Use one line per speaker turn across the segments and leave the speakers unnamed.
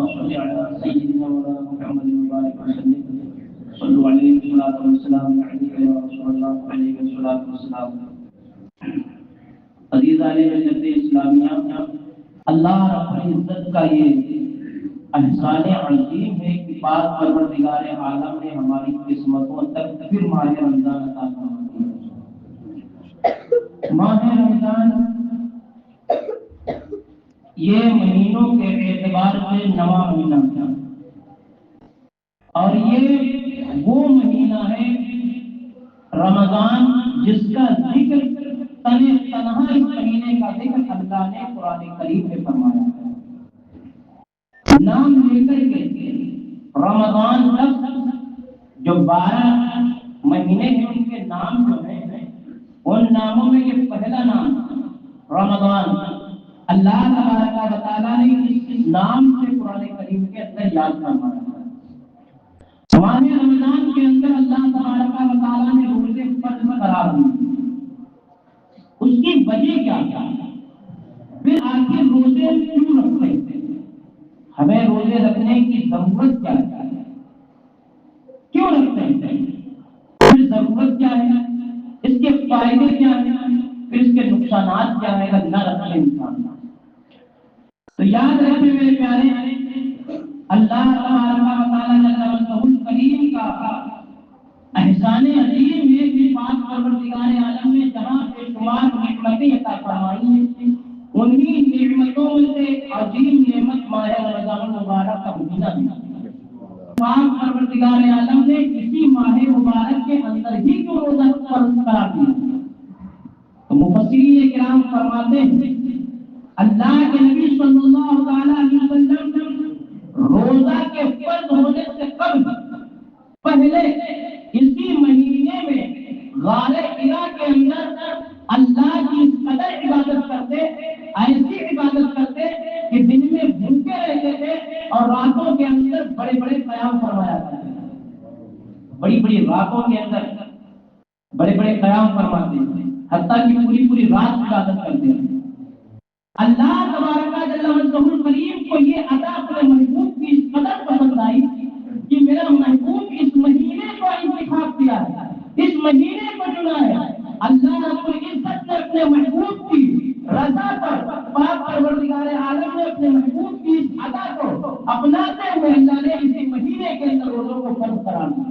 صل على سيدنا مولانا محمد وبارك وسلم صلوا عليه الصلاة والسلام عليك يا رسول الله عليه الصلاة والسلام. عزیزان ملت اسلامیہ، اللہ رب العزت کا یہ احسان عظیم ہے کہ پاک پروردگار عالم نے ہماری قسمتوں تک پھر ماہ رمضان عطا فرما دیا. ماہ رمضان یہ مہینوں کے اعتبار سے نواں مہینہ تھا، اور یہ وہ مہینہ ہے رمضان جس کا ذکر تنہا اس مہینے کا ذکر اللہ نے قرآن کریم میں فرمایا ہے. نام لے کر کے رمضان تک جو 12 مہینے ہیں ان کے نام جو ہیں، ان ناموں میں یہ پہلا نام رمضان اللہ تبارک و تعالیٰ نے اس نام سے قرآن کریم کے اندر یاد فرمایا ہے. ماہ رمضان کے اندر اللہ تبارک و تعالیٰ نے روزے فرض قرار دیے. اس کی وجہ کیا ہے؟ پھر آخر روزے کیوں رکھتے ہیں؟ ہمیں روزے رکھنے کی ضرورت کیا ہے؟ کیوں رکھتے ہیں؟ پھر ضرورت کیا ہے؟ اس کے فائدے کیا ہیں؟ پھر اس کے نقصانات کیا ہے اگر نہ رکھے انسان؟ تو یاد رکھیں میرے پیارے، اللہ تبارک و تعالیٰ جل کریم کا احسان عظیم ہے کہ پاک پروردگار عالم نے جہاں بے شمار نعمتیں عطا فرمائی ہیں، انہی نعمتوں سے عظیم نعمت ماہ رمضان المبارک کا مہینہ ہے. پاک پروردگار عالم نے اسی ماہ مبارک کے اندر ہی کیوں روزہ فرض قرار دیا؟ تو مفسرین کرام فرماتے ہیں اللہ کے نبی صلی اللہ علیہ وسلم روزہ کے فرض ہونے سے قبل پہلے اسی مہینے میں غار حرا کے اندر اللہ کی قدر عبادت کرتے، ایسی عبادت کرتے کہ دن میں بھوکے رہتے تھے اور راتوں کے اندر بڑے بڑے قیام فرمایا کرتے تھے. بڑی بڑی راتوں کے اندر بڑے بڑے قیام فرماتے تھے، حتیٰ کہ پوری رات عبادت کرتے تھے. اللہ تبارک جل وجلہ کریم کو یہ ادا اپنے محبوب کی اس قدر پسند آئی کہ میرا محبوب اس مہینے کو انتخاب کیا ہے، اس مہینے کو چنا ہے. اللہ رب العزت نے اپنے محبوب کی رضا پر پاک پروردگار عالم نے اپنے محبوب کی اس ادا کو اپناتے ہوئے اللہ نے اسی مہینے کے اندر روزوں کو فرض قرار دیا.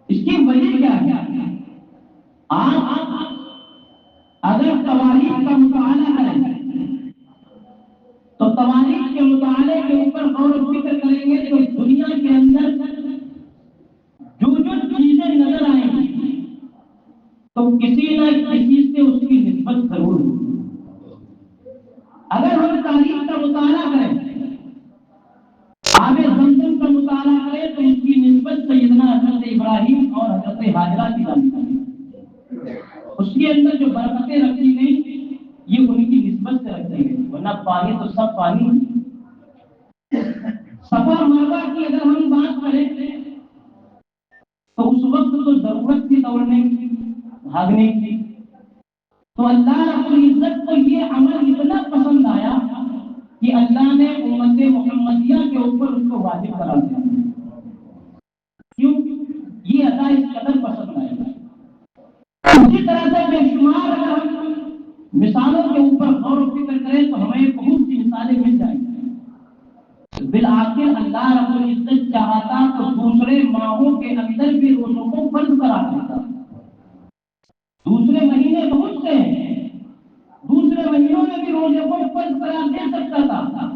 اس کی وجہ کیا ہے؟ آپ اگر تواریخ کا مطالعہ کریں تو تواریخ کے مطالعے کے اوپر غور و فکر کریں گے تو دنیا کے اندر جو چیزیں نظر آئیں گی تو کسی نہ کسی سے اس کی نسبت ضرور ہوگی. اگر ہم تاریخ کا مطالعہ کریں، آب زمزم کا مطالعہ کریں تو اس کی نسبت سیدنا حضرت ابراہیم اور حضرت حاجرہ کی جاتی ہے. اس کے اندر جو برکتیں رکھی گئی یہ ان کی نسبت سے رکھی گئی، ورنہ پانی تو سب پانی. صفا مروہ کی اگر ہم بات کریں تو اس وقت تو ضرورت تھی دوڑنے کی، بھاگنے کی، تو اللہ رب العزت کو یہ عمل اتنا پسند آیا کہ اللہ نے امت محمدیہ کے اوپر اس کو واجب قرار دیا. کیوں؟ یہ ادا اس قدر پسند آیا. اسی طرح سے بے شمار اگر ہم مثالوں کے اوپر غور و فکر کریں تو ہمیں بہت سی مثالیں مل جائیں گی. بالآخر اللہ رب العزت چاہتا تو دوسرے ماہوں کے اندر بھی روزوں کو فرض قرار دیتا. دوسرے مہینے بہت سے ہیں، دوسرے مہینوں میں بھی روزے کو فرض قرار دے سکتا تھا،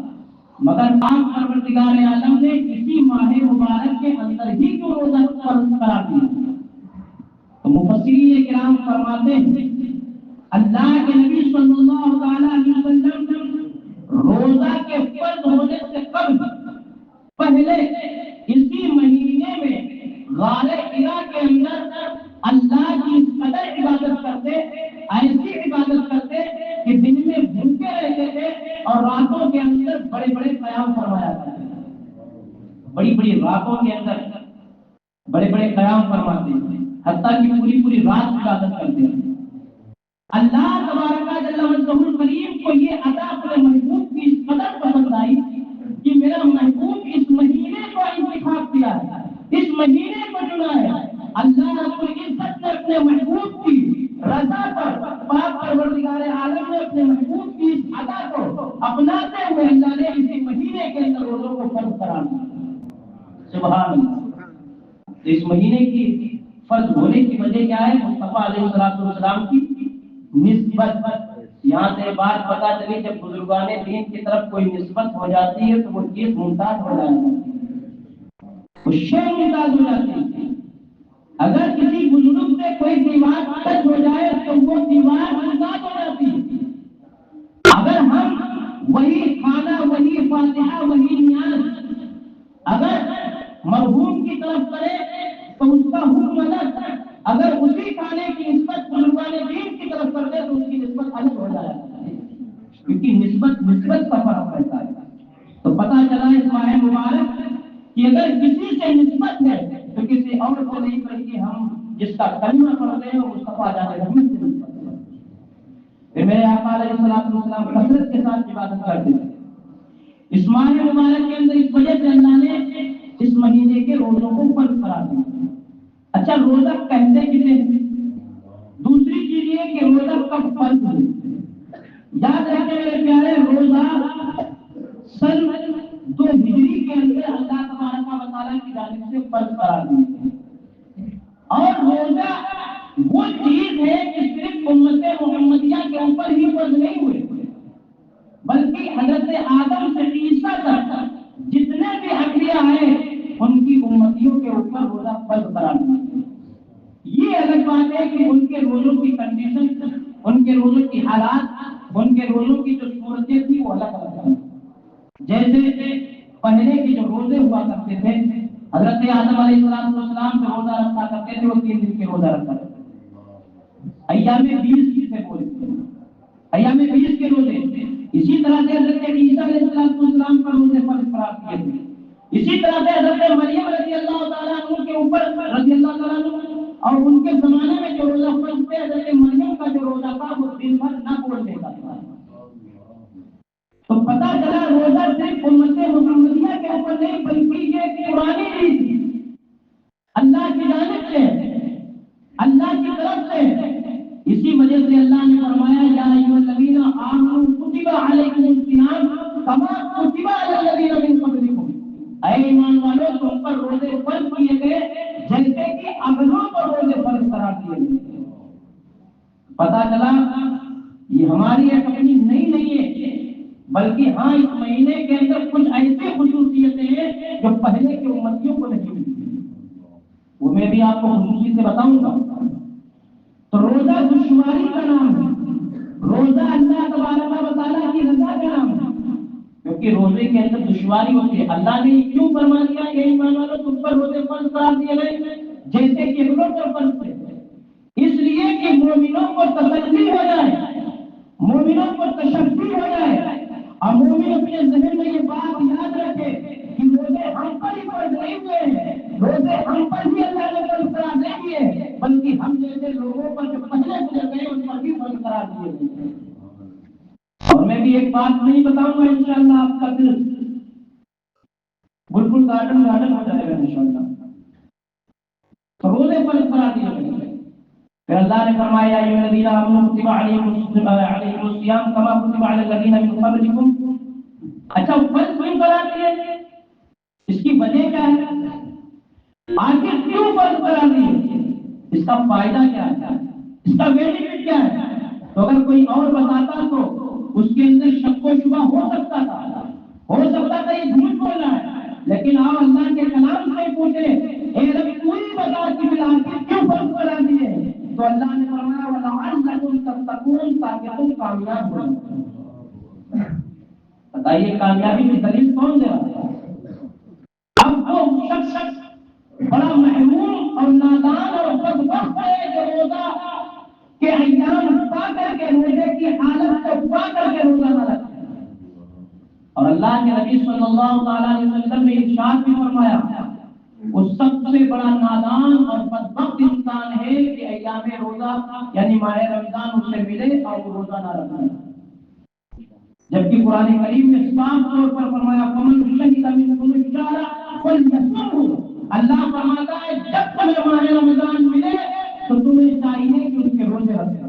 مگر پاک پروردگار عالم نے اسی ماہ مبارک کے اندر ہی کیوں روزہ فرض قرار دیا؟ تو مفسرین کرام فرماتے ہیں اللہ کے نبی صلی اللہ علیہ وسلم روزہ کے فرض ہونے سے قبل پہلے اسی مہینے میں غار حرا کے اندر اللہ کی قدر عبادت کرتے، ایسی عبادت کرتے کہ دن میں بھوکے رہتے تھے اور راتوں کے اندر بڑے بڑے قیام فرمایا کرتے. بڑی راتوں کے اندر بڑے بڑے قیام فرماتے ہیں، حتیٰ کہ پوری رات عبادت کرتے ہیں. اللہ تبارک جل وجلہ کریم کو یہ ادا اپنے محبوب کی اس قدر پسند آئی کہ میرا اسی مہینے کے اندر روزوں کو فرض قرار دیا۔ سبحان اللہ۔ تو اس مہینے کی فرض ہونے کی وجہ کیا ہے؟ مصطفیٰ علیہ السلام کی نسبت۔ یہاں سے بات پتہ چلی جب بزرگان دین کی طرف کوئی نسبت ہو جاتی ہے تو وہ چیز ممتاز ہو جاتی ہے، وہ شے ممتاز ہو جاتی ہے۔ اگر کسی بزرگ سے کوئی دیوار ٹچ ہو جائے تو وہ دیوار ممتاز ہو جاتی ہے۔ اگر ہم وہی کھانا، وہی فاتحہ، وہی نیاز اگر مرحوم کی طرف کرے تو اس کا حکم الگ، اگر اسی کھانے کی نسبت بزرگان دین کی طرف کر دے تو اس کی نسبت الگ ہو جائے، کیونکہ نسبت کا فرق رہتا ہے۔ تو پتہ چلا اس ماہ مبارک کہ اگر کسی سے نسبت ہے تو کسی اور سے نہیں، بلکہ ہم جس کا کلمہ پڑھتے ہیں وہ مصطفیٰ جان رحمت سے نسبت ہے۔ پھر میرے آقا علیہ السلام کثرت کے ساتھ عبادت کرتے تھے۔ اس ماہ مبارک کے اندر اس وجہ سے اللہ نے اس مہینے کے روزوں کو فرض قرار دیا۔ اچھا، روزہ کہتے کسے ہیں؟ دوسری چیز یہ کہ روزہ کب فرض ہے۔ یاد رکھیں میرے پیارے، روزہ سن 2 ہجری کے اندر اللہ تبارک و تعالیٰ کی جانب سے فرض قرار دیا، اور روزہ وہ چیز ہے کہ صرف امت محمدیہ کے اوپر ہی فرض نہیں ہوئے، بلکہ حضرت آدم سے عیسیٰ تک جتنے بھی انبیاء ہیں ان کی امتیوں کے اوپر روزہ فرض قرار دیا۔ یہ الگ بات ہے کہ ان کے روزوں کی کنڈیشن، ان کے روزوں کی حالات، ان کے روزوں کی جو صورتیں تھی وہ الگ الگ ہیں۔ جیسے پہلے کے جو روزے ہوا کرتے تھے، حضرت آدم علیہ السلام جو روزہ رکھا کرتے تھے وہ 3 دن کے روزہ رکھا کرتے تھے، ایام 20 سے بولتے ہیں، ایام 20 کے روزے۔ اسی طرح سے حضرت عیسیٰ علیہ السلام پر روزے فرض قرار کیے تھے۔ اسی طرح سے حضرت مریم رضی اللہ تعالیٰ عنہ کے اوپر رضی اللہ تعالیٰ عنہ اور ان کے زمانے میں جو روزہ فرض تھے، حضرت مریم کا جو روزہ تھا وہ دن بھر نہ بولنے کا تھا۔ تو پتہ چلا روزہ صرف امت محمدیہ کے اوپر نہیں، بلکہ یہ ایک پرانی چیز اللہ کی جانب سے، اللہ کی طرف سے۔ اسی وجہ سے اللہ نے فرمایا یا ایھا الذین آمنوا کتب علیکم الصیام کما کتب علی الذین من قبلکم، اے ایمان والو تم پر روزے فرض کیے گئے جیسے کہ اگلوں پر روزے فرض قرار دیے گئے۔ پتہ چلا یہ ہماری ایک اپنی نہیں ہے، بلکہ ہاں اس مہینے کے اندر کچھ ایسی خصوصیتیں ہیں جو پہلے کے امتیوں کو نہیں ملتی، وہ میں بھی آپ کو خصوصی سے بتاؤں گا۔ تو روزہ دشواری کا نام ہے، روزہ اللہ تبارک و تعالیٰ کی رضا کا نام ہے، کیونکہ روزے کے اندر دشواری ہوتی ہے۔ اللہ نے کیوں فرما دیا کہ ایمان والو تم پر روزے فرض قرار دیے گئے جیسے کہ اگلوں پر فرض تھے؟ اس لیے کہ مومنوں کو تسلی ہو جائے، مومنوں کو تشفی ہو جائے، اور مومن اپنے ذہن میں یہ بات یاد رکھے کہ روزے ہم پر ہی فرض نہیں ہوئے ہیں، روزے ہم پر ہی اللہ نے فرض قرار نہیں دیے، بلکہ ہم جیسے لوگوں پر جو پہلے گزر گئے ان پر بھی فرض قرار دیے گئے۔ اور میں بھی ایک بات نہیں بتاؤں گا، انشاءاللہ آپ کا دل بالکل گارڈن ہو جائے گا انشاءاللہ۔ تو روزے فرض قرار دیے گئے، پھر اللہ نے فرمایا یا ایھا الذین آمنوا کتب علیکم الصیام کما کتب علی الذین من قبلکم۔ اچھا، فرض کیوں قرار دیے؟ اس کی وجہ کیا ہے؟ آخر کیوں فرض قرار دیے؟ اس کا فائدہ کیا ہے؟ اس کا بینیفٹ کیا ہے؟ تو اگر کوئی اور بتاتا تو اس کے اندر شک و شبہ ہو سکتا تھا یہ جھوٹ بول رہا ہے، لیکن آپ اللہ کے کلام سے پوچھے اے رب تو ہی بتا کہ آخر کیوں فرض قرار دیے؟ تو اللہ نے فرمایا وَلَعَلَّكُمْ تَتَّقُونَ، تاکہ تم کامیاب ہو۔ بتائیے کامیابی کی دلیل کون دے رہا ہے؟ اب وہ شخص بڑا محروم اور نادان اور بدبخت ہے جو روزہ کے ایام پا کر کے، روزے کی حالت کو پا کر کے روزہ نہ رکھے۔ اور اللہ کے نبی صلی اللہ تعالیٰ علیہ وسلم نے ارشاد بھی فرمایا وہ سب سے بڑا نادان اور بدبخت انسان ہے کہ ایام روزہ یعنی ماہ رمضان اسے ملے اور وہ روزہ نہ رکھے، جبکہ قرآن کریم نے صاف طور پر فرمایا فَمَن شَهِدَ مِنْكُمُ الشَّهْرَ فَلْيَصُمْهُ۔ اللہ فرماتا ہے جب تمہیں ماہ رمضان ملے تو تمہیں چاہیے کہ اس کے روزے رکھیں،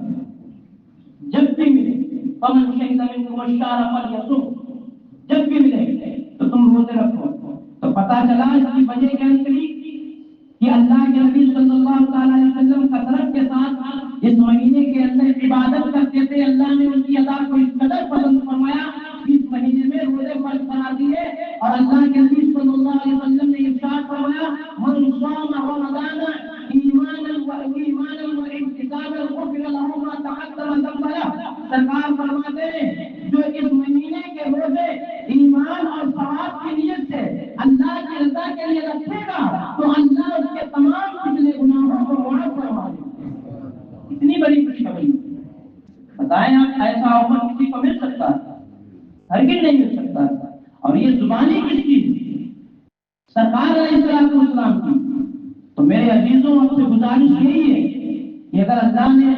جب بھی ملے۔ فَمَن شَهِدَ مِنْكُمُ الشَّهْرَ فَلْيَصُمْهُ، جب بھی ملے۔ روزے رکھو. تو پتہ چلا اس کی وجہ کیا نکلی کہ اللہ کے نبی صلی اللہ تعالی علیہ وسلم کثرت کے ساتھ اس مہینے کے اندر عبادت کرتے تھے. اللہ نے ان کی ادا کو اس قدر پسند فرمایا کہ اس مہینے میں روزے فرض بنا دیے. اور اللہ کے نبی صلی اللہ علیہ وسلم نے ارشاد فرمایا من صام رمضان ایمانا واحتسابا غفر له ما تقدم ذنبه. سرکار فرماتے ہیں جو اس مہینے کے روزے ایمان اور ثواب کی نیت سے اللہ کی رضا کے لیے رکھے گا تو اللہ اس کے تمام پچھلے گناہوں کو معاف فرما دے گا. اتنی بڑی خوشخبری. بتائیں آپ ایسا آفر کسی کو مل سکتا ہے؟ ہرگز نہیں مل سکتا. اور یہ زبانی کس کی؟ سرکار علیہ السلام کی. تو میرے عزیزوں آپ سے گزارش یہی ہے کہ اگر اللہ نے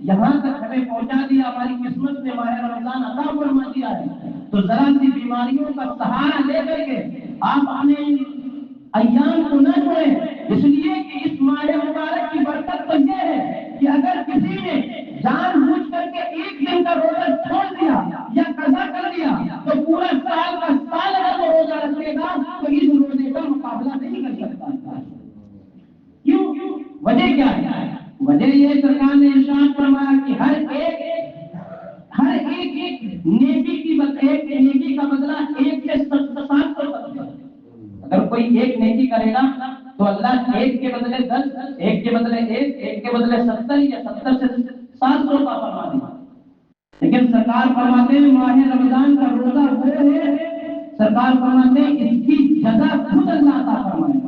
یہاں تک ہمیں پہنچا دیا, ہماری قسمت سے ماہ رمضان عطا فرما دیا ہے, تو ذرا سی بیماریوں کا سہارا لے کر کے آپ اپنے ایام کو نہ چھوڑیں. اس لیے کہ اس ماہ مبارک کی برکت تو یہ ہے کہ اگر کسی نے جان بوجھ کر کے ایک دن کا روزہ چھوڑ دیا یا قضا کر دیا تو پورا سال کا سال اگر وہ روزہ رکھے گا تو اس روزے کا مقابلہ نہیں کر سکتا. کیوں؟ وجہ کیا ہے؟ وجہ یہ سرکار نے ارشاد فرمایا کہ ہر ایک نیکی کا بدلہ ایک سے 700. اگر کوئی ایک نیکی کرے گا تو اللہ ایک کے بدلے 10, ایک کے بدلے 1, ایک کے بدلے 70 یا 70 سے 700 کا فرما دے. لیکن سرکار فرماتے ہیں ماہ رمضان کا روزہ وہ ہے, سرکار فرماتے ہیں اس کی جزا خود اللہ عطا فرمائے.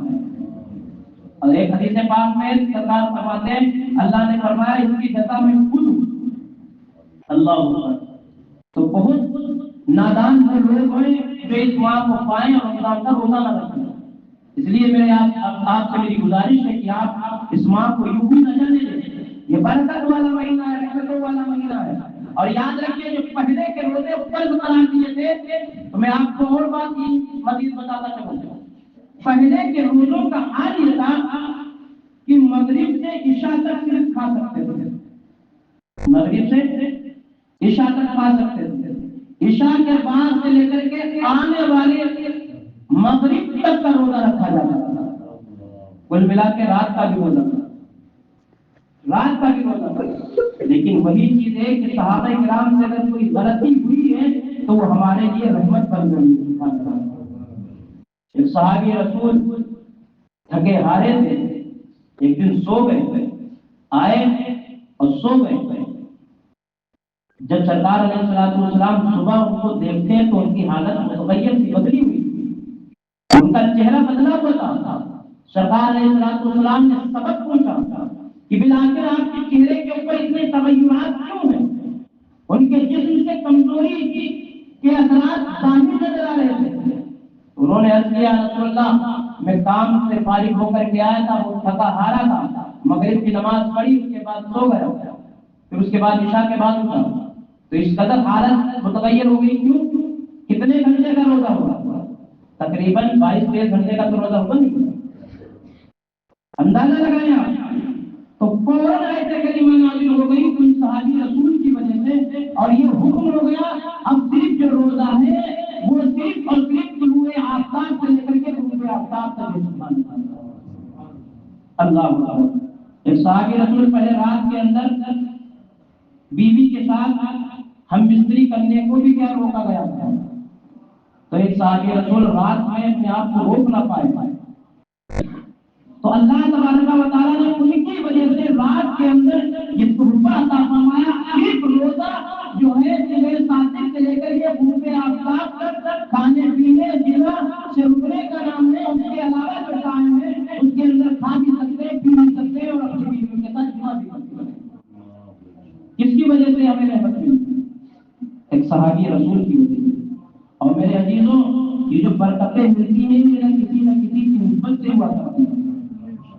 اور ایک حدیث پاک میں سرکار فرماتے ہیں اللہ نے فرمایا اس کی جزا میں خود ہوں. اللہ اکبر. تو بہت نادان وہ لوگ ہیں جو اس ماہ کو پائیں اور رمضان کا روزہ نہ رکھیں. اس لیے میرے آپ سے میری گزارش ہے کہ آپ اس ماہ کو یوں ہی نہ جانے دیں. یہ برکت والا مہینہ ہے, رحمتوں والا مہینہ ہے. اور یاد رکھیے جو پہلے کے روزے فرض قرار دیے تھے, تو میں آپ کو اور بات مزید بتاتا چلوں. پہلے کے روزوں کا حال یہ تھا کہ مغرب سے عشاء تک صرف کھا سکتے تھے. مغرب سے عشاء تک کھا سکتے تھے. عشاء کے بعد سے لے کر کے آنے والے مغرب تک کا روزہ رکھا جاتا تھا. کل ملا کے رات کا بھی روزہ تھا, رات کا بھی روزہ تھا. لیکن وہی چیز ہے کہ صحابہ کرام سے اگر کوئی غلطی ہوئی ہے تو وہ ہمارے لیے رحمت بن گئی. ایک صحابی رسول تھکے ہارے تھے, ایک دن سو گئے, آئے اور سو گئے. جب سرکار علیہ السلام صبح ان کو دیکھتے ہیں تو ان کی حالت متغیر سی بدلی ہوئی, ان کا چہرہ بدلا ہوا تھا. سرکار علیہ السلام نے سبق پوچھا کہ بالآخر آپ کے چہرے کے اوپر اتنے تغیرات کیوں ہیں؟ ان کے جسم سے کمزوری کے اثرات ظاہر نظر آ رہے تھے. انہوں نے عرض کیا رسول اللہ میں کام سے فارغ ہو کر کے آیا تھا, وہ تھکا ہارا تھا, مغرب کی نماز پڑھی, اس کے بعد سو گیا, پھر اس کے بعد عشاء کے بعد اٹھا, تو اس قدر حالت متغیر ہو گئی. کیوں؟ کتنے گھنٹے کا روزہ ہوا؟ تقریباً 22-23 گھنٹے کا تو روزہ ہوا نہیں. اندازہ لگایا تو فوراً ایسے کلمہ نازل ہو گئی کوئی صحابی رسول کی وجہ سے, اور یہ حکم ہو گیا اب صرف جو روزہ ہے وہ صرف اور صرف طلوع آفتاب سے لے کر کے غروب آفتاب تک. اللہ اکبر. ایک صحابی رسول پہلے رات کے اندر بیوی کے ساتھ ہم بستری کرنے کو بھی کیا روکا گیا تھا, تو ایک صحابی رسول رات میں اپنے آپ کو روک نہ پائے, تو اللہ تبارک و تعالیٰ نے ان کی وجہ سے رات کے اندر یہ تحفہ عطا فرمایا. ایک روزہ جو ہے صبح صادق سے لے کر یہ غروب آفتاب تک کھانے پینے جنا سے رکنے کا نام ہے. اس کے علاوہ جو ٹائم ہے اس کے اندر کھا بھی سکتے ہیں, پی بھی سکتے ہیں, اور اپنی بیوی کے ساتھ جمع بھی سکتے ہیں. کس کی وجہ سے ہمیں رحمت ملی؟ ایک صحابی رسول کی وجہ سے. اور میرے عزیزوں یہ جو برکتیں ملتی ہیں یہ نہ کسی کی نسبت سے ہوا کرتی ہیں.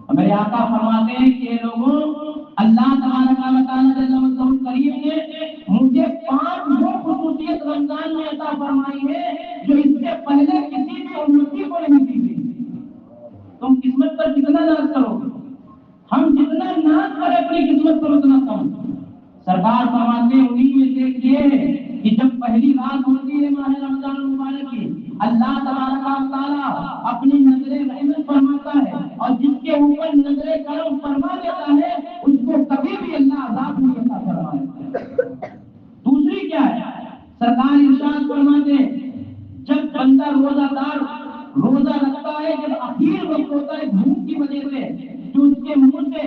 میرے آقا فرماتے ہیں کہ یہ لوگوں اللہ تبارک و تعالی جل وجلہ کریم نے مجھے 5 وہ خصوصیت رمضان میں عطا فرمائی ہے جو اس سے پہلے کسی بھی امتی کو نہیں دی گئی. تم قسمت پر کتنا ناز کرو گے؟ ہم جتنا ناز کریں اپنی قسمت پر اتنا کم. سرکار فرماتے ہیں انہیں میں سے یہ ہے کہ جب پہلی رات ہوتی ہے ماہ رمضان المبارک کی, اللہ تبارک و اپنی نظر رحمت فرماتا ہے، اور جس کے اوپر نظر کرم فرما دیتا ہے اس کو کبھی بھی اللہ عذاب نہیں عطا فرمائے۔ دوسری کیا ہے؟ سرکار ارشاد فرماتے ہیں جب بندہ روزہ دار روزہ رکھتا ہے، جب اخیر وقت ہوتا ہے بھوک کی وجہ سے جو اس کے منہ سے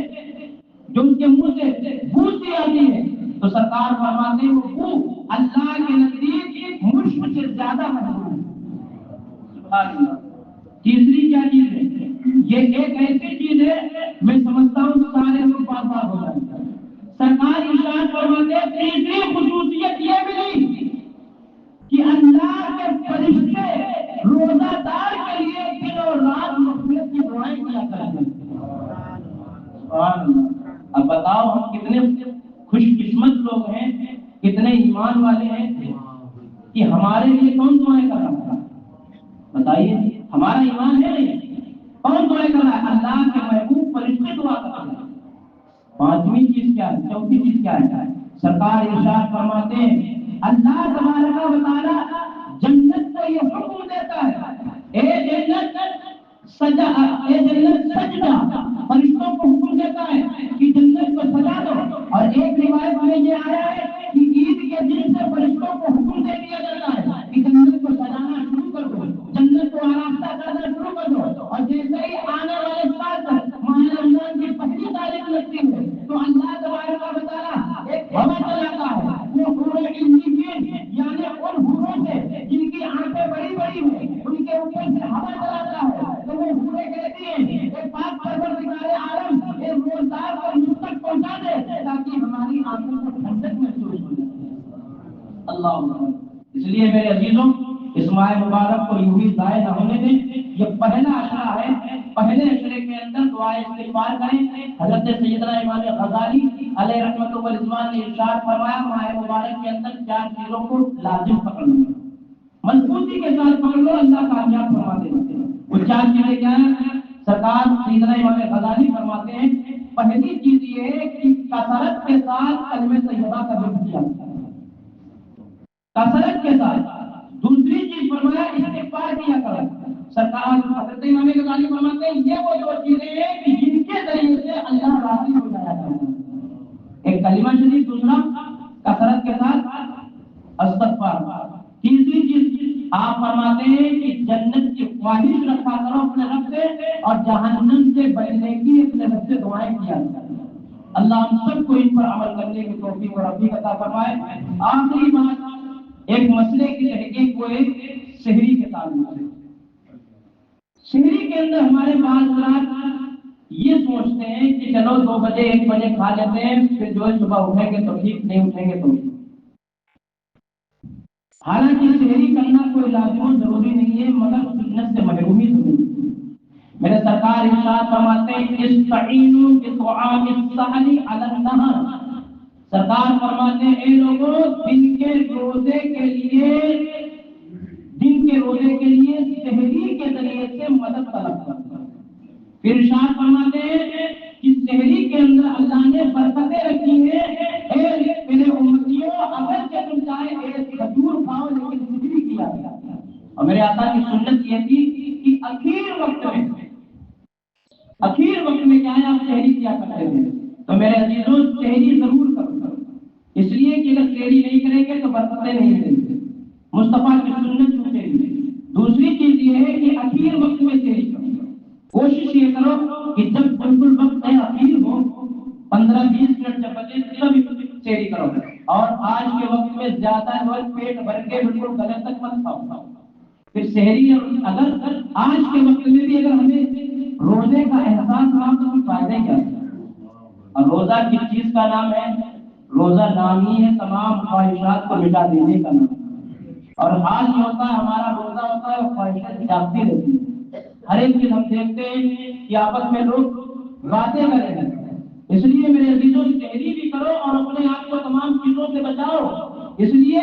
بو سی آتی ہے، تو سرکار فرماتے ہیں وہ بو اللہ کے نزدیک مشک سے زیادہ محبوب ہے۔ سبحان اللہ۔ تیسری کیا چیز ہے؟ یہ ایک ایسی چیز ہے میں سمجھتا ہوں سارے لوگ بات ہو جائیں گے۔ سرکار ارشاد فرماتے ہیں تیسری خصوصیت یہ ملی کہ اللہ کے فرشتے روزہ دار کے لیے دن اور رات مغفرت کی دعائیں کیا کرتے ہیں۔ اب بتاؤ ہم کتنے خوش قسمت لوگ ہیں، کتنے ایمان والے ہیں کہ ہمارے لیے کون دعائیں کر رہا ہے؟ بتائیے، ہمارا ایمان ہے نہیں، کون دعائیں کر رہا ہے؟ اللہ کے محبوب فرشتے دعا کر رہے ہیں۔ پانچویں چیز کیا ہے؟ چوتھی چیز کیا ہے؟ سرکار ارشاد فرماتے ہیں اللہ تبارک و تعالی جنت کو یہ حکم دیتا ہے اے جنت سجا، اے جنت سجدہ، فرشتوں کو حکم دیتا ہے کہ جنت کو سجا دو۔ اور ایک روایت میں یہ آیا ہے کہ عید کے دن سے فرشتوں کو حکم دے دیا جاتا ہے کہ جنت کو سجانا شروع کر دو، جنت کو آراستہ کرنا شروع کر دو۔ اور جیسے ہی آنے والے سال ماہ رمضان کی پہلی تاریخ لگتی ہے تو اللہ تبارک و تعالی ایک ہوا چلاتا ہے، وہ حور عین یعنی ان حوروں سے جن کی آنکھیں بڑی بڑی ہیں ان کے اوپر سے ہوا چلاتا ہے، تو وہ حوریں کہتی ہیں اے پاک پروردگار عالم اے روزدار کو مجھ تک پہنچا دے تاکہ ہماری آنکھوں کو ٹھنڈک محسوس ہو جائے۔ اللہ اکبر۔ اس لیے میرے عزیزوں اس ماہ مبارک کو یوں ہی ضائع نہ ہونے دیں۔ یہ پہلا اشرہ ہے، پہلے اشرے کے اندر دعائیں استغفار کریں۔ حضرت سیدنا امام غزالی علیہ رحمۃ و رضوان نے ارشاد فرمایا ماہ مبارک کے اندر 4 چیزوں کو لازم پکڑنا، مضبوطی کے ساتھ پکڑ لو، اللہ کامیاب فرما دے گا۔ وہ 4 چیزیں کیا ہیں؟ سرکار سیدنا امام غزالی فرماتے ہیں پہلی چیز یہ ہے کہ کثرت کے ساتھ کلمہ طیبہ کا ذکر کیا، کثرت کے ساتھ۔ دوسری چیز فرمایا استغفار کیا کرو۔ سرکار حضرت امام غزالی فرماتے ہیں یہ وہ 2 چیزیں ہیں کہ جن کے ذریعے سے اللہ راضی ہو جایا کرتا ہے، ایک کلمہ شریف، دوسرا کثرت کے ساتھ استغفار۔ تیسری چیز آپ فرماتے ہیں کہ جنت کی خواہش رکھا کرو اپنے رب سے، اور جہنم سے بچنے کی اپنے رب سے دعائیں کیا کرو۔ اللہ ہم سب کو ان پر عمل کرنے کی توفیق اور رفیق عطا فرمائے۔ آخری بات ایک مسئلے کی تحقیق کو ایک شہری کے تعلق سے، شہری کے اندر ہمارے بعض حضرات یہ سوچتے ہیں کہ چلو 2 بجے 1 بجے کھا لیتے ہیں، پھر جو ہے صبح اٹھیں گے تو ٹھیک، نہیں اٹھیں گے تو ٹھیک۔ حالانکہ شہری کرنا کوئی لازم و ضروری نہیں ہے، مگر سنت سے محرومی ضروری ہے۔ میرے سرکار ارشاد فرماتے ہیں استعینوا بطعام السحر علی النہر۔ سرکار فرماتے ہیں اے لوگوں دن کے روزے کے لیے سحری کے ذریعے سے مدد طلب کرو۔ پھر ارشاد فرماتے ہیں کہ سحری کے اندر اللہ نے برکتیں رکھی ہیں، اے میرے امتیوں اگر کہ تم چاہے ایک کھجور کھاؤ لیکن سحری کیا گیا۔ اور میرے آقا کی سنت یہ تھی کہ اخیر وقت میں کیا ہے آپ سحری کیا کرتے تھے۔ تو میرے عزیزوں سحری ضرور کرو، اس لیے کہ اگر سحری نہیں کریں گے تو برکتیں نہیں ملیں گی، مصطفیٰ کی سنت چھوٹے گی۔ دوسری چیز یہ ہے کہ اخیر وقت میں سحری کرو، کوشش یہ کرو کہ جب بالکل وقت اخیر ہو 15-20 منٹ جب بچے تب سحری کرو۔ اور آج کے وقت میں زیادہ پیٹ بھر کے بالکل گلے تک مت کھاؤ۔ پھر سحری اگر آج کے وقت میں بھی اگر ہمیں روزے کا احساس نہ تو فائدہ کیا ہے؟ اور روزہ کس چیز کا نام ہے؟ روزہ نام ہی ہے تمام خواہشات کو مٹا دینے کا نام۔ اور حال یہ ہوتا ہے ہمارا روزہ ہوتا ہے خواہشات جاگتی رہتی ہے، ہر ایک چیز ہم دیکھتے ہیں کہ آپس میں لوگ باتیں کر رہے ہیں۔ اس لیے میرے عزیزوں سحری بھی کرو اور اپنے آپ کو تمام چیزوں سے بچاؤ۔ اس لیے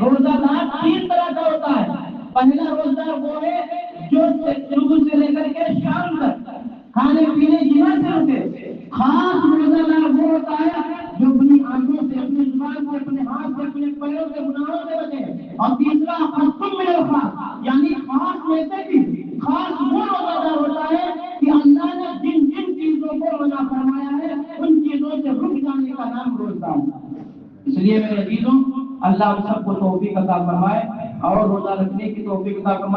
روزہ دار 3 طرح کا ہوتا ہے۔ پہلا روزہ وہ ہے جو صبح سے لے کر کے شام تک کھانے پینے جینا سے رکے۔ خاص روزہ دار وہ ہوتا ہے جو اپنی آنکھوں سے، اپنی زبان سے، اپنے ہاتھ سے، اپنے پیروں سے گناہوں سے بچے۔ اور تیسرا خاص یعنی خاص میں سے بھی خاص وہ اس لیے میرے عزیزوں، اللہ ہم سب کو توفیق عطا فرمائے اور روزہ رکھنے کی توفیق عطا فرمائے۔